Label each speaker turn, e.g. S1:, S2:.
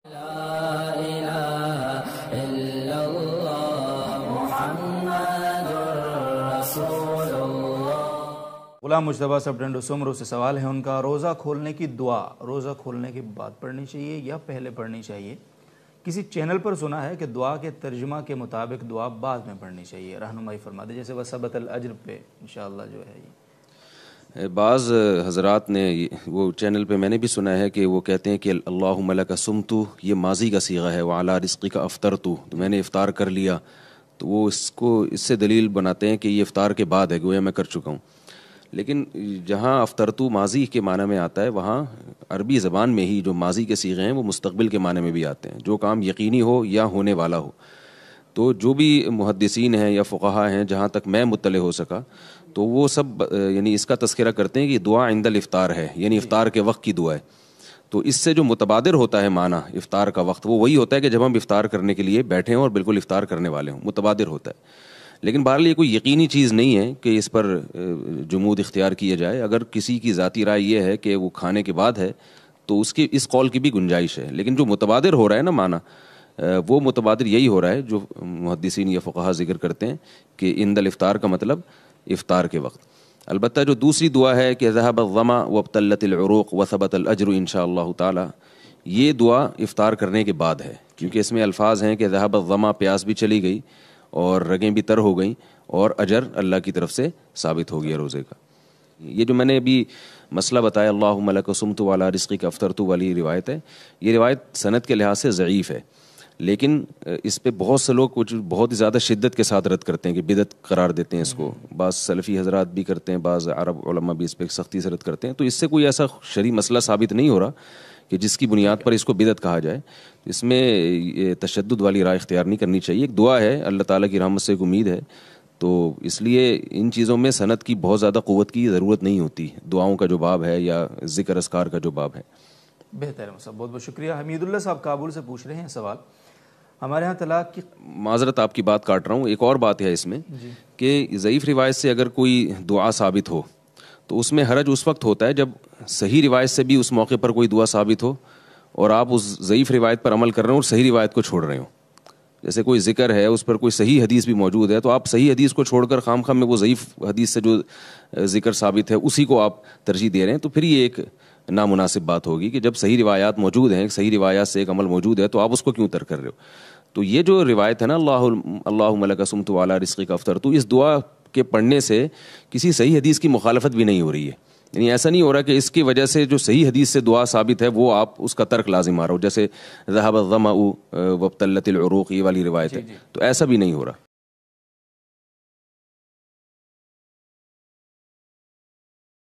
S1: غلام مجتبیٰ صاحب ڈنڈو سمرو سے سوال ہے ان کا، روزہ کھولنے کی دعا روزہ کھولنے کے بعد پڑھنی چاہیے یا پہلے پڑھنی چاہیے؟ کسی چینل پر سنا ہے کہ دعا کے ترجمہ کے مطابق دعا بعد میں پڑھنی چاہیے، رہنمائی فرما دیں، جیسے وثبت الاجر پہ انشاءاللہ جو ہے یہ
S2: بعض حضرات نے وہ چینل پہ میں نے بھی سنا ہے کہ وہ کہتے ہیں کہ اللہم لک صمتو، یہ ماضی کا صیغہ ہے، وعلی رزقک افطرتو، تو میں نے افطار کر لیا، تو وہ اس سے دلیل بناتے ہیں کہ یہ افطار کے بعد ہے، گویا میں کر چکا ہوں۔ لیکن جہاں افطرتو ماضی کے معنی میں آتا ہے، وہاں عربی زبان میں ہی جو ماضی کے صیغے ہیں وہ مستقبل کے معنی میں بھی آتے ہیں، جو کام یقینی ہو یا ہونے والا ہو۔ تو جو بھی محدثین ہیں یا فقہا ہیں، جہاں تک میں مطلع ہو سکا، تو وہ سب یعنی اس کا تذکرہ کرتے ہیں کہ دعا عند الافطار ہے، یعنی افطار کے وقت کی دعا ہے۔ تو اس سے جو متبادر ہوتا ہے معنی افطار کا وقت، وہ وہی ہوتا ہے کہ جب ہم افطار کرنے کے لیے بیٹھے ہوں اور بالکل افطار کرنے والے ہوں، متبادر ہوتا ہے۔ لیکن بہرحال یہ کوئی یقینی چیز نہیں ہے کہ اس پر جمود اختیار کیا جائے۔ اگر کسی کی ذاتی رائے یہ ہے کہ وہ کھانے کے بعد ہے تو اس قول کی بھی گنجائش ہے، لیکن جو متبادر ہو رہا ہے نا معنی، وہ متبادر یہی ہو رہا ہے جو محدثین یا فقہا ذکر کرتے ہیں کہ عند الافطار کا مطلب افطار کے وقت۔ البتہ جو دوسری دعا ہے کہ ذهب الظما وابتلت العروق وثبت الاجر انشاء اللہ تعالی، یہ دعا افطار کرنے کے بعد ہے، کیونکہ اس میں الفاظ ہیں کہ ذهب الظما، پیاس بھی چلی گئی اور رگیں بھی تر ہو گئیں، اور اجر اللہ کی طرف سے ثابت ہو گیا روزے کا۔ یہ جو میں نے ابھی مسئلہ بتایا اللہم لک صمت وعلی رزقک افطرت والی روایت ہے، یہ روایت سند کے لحاظ سے ضعیف ہے، لیکن اس پہ بہت سے لوگ کچھ بہت ہی زیادہ شدت کے ساتھ رد کرتے ہیں کہ بدعت قرار دیتے ہیں اس کو، بعض سلفی حضرات بھی کرتے ہیں، بعض عرب علماء بھی اس پہ سختی سے رد کرتے ہیں۔ تو اس سے کوئی ایسا شرعی مسئلہ ثابت نہیں ہو رہا کہ جس کی بنیاد پر اس کو بدعت کہا جائے۔ اس میں تشدد والی رائے اختیار نہیں کرنی چاہیے۔ ایک دعا ہے، اللہ تعالیٰ کی رحمت سے ایک امید ہے، تو اس لیے ان چیزوں میں سند کی بہت زیادہ قوت کی ضرورت نہیں ہوتی، دعاؤں کا جو باب ہے یا ذکر اذکار کا جو باب ہے۔
S1: بہتر ہے صاحب، بہت بہت شکریہ۔ حمید اللہ صاحب کابل سے پوچھ رہے ہیں سوال، ہمارے ہاں طلاق کی،
S2: معذرت آپ کی بات کاٹ رہا ہوں، ایک اور بات ہے اس میں کہ ضعیف روایت سے اگر کوئی دعا ثابت ہو تو اس میں حرج اس وقت ہوتا ہے جب صحیح روایت سے بھی اس موقع پر کوئی دعا ثابت ہو اور آپ اس ضعیف روایت پر عمل کر رہے ہوں اور صحیح روایت کو چھوڑ رہے ہوں۔ جیسے کوئی ذکر ہے، اس پر کوئی صحیح حدیث بھی موجود ہے، تو آپ صحیح حدیث کو چھوڑ کر خام میں وہ ضعیف حدیث سے جو ذکر ثابت ہے اسی کو آپ ترجیح دے رہے ہیں، تو پھر یہ ایک نامناسب بات ہوگی کہ جب صحیح روایات موجود ہیں، صحیح روایات سے ایک عمل موجود ہے، تو آپ اس کو کیوں ترک کر رہے ہو؟ تو یہ جو روایت ہے نا اللہم لک صمت وعلی رزقک افطرت، اس دعا کے پڑھنے سے کسی صحیح حدیث کی مخالفت بھی نہیں ہو رہی ہے، یعنی ایسا نہیں ہو رہا کہ اس کی وجہ سے جو صحیح حدیث سے دعا ثابت ہے وہ آپ اس کا ترک لازم آ رہا ہو، جیسے ذهب الظمأ وابتلت العروق، یہ والی روایت ہے، تو ایسا بھی نہیں ہو رہا۔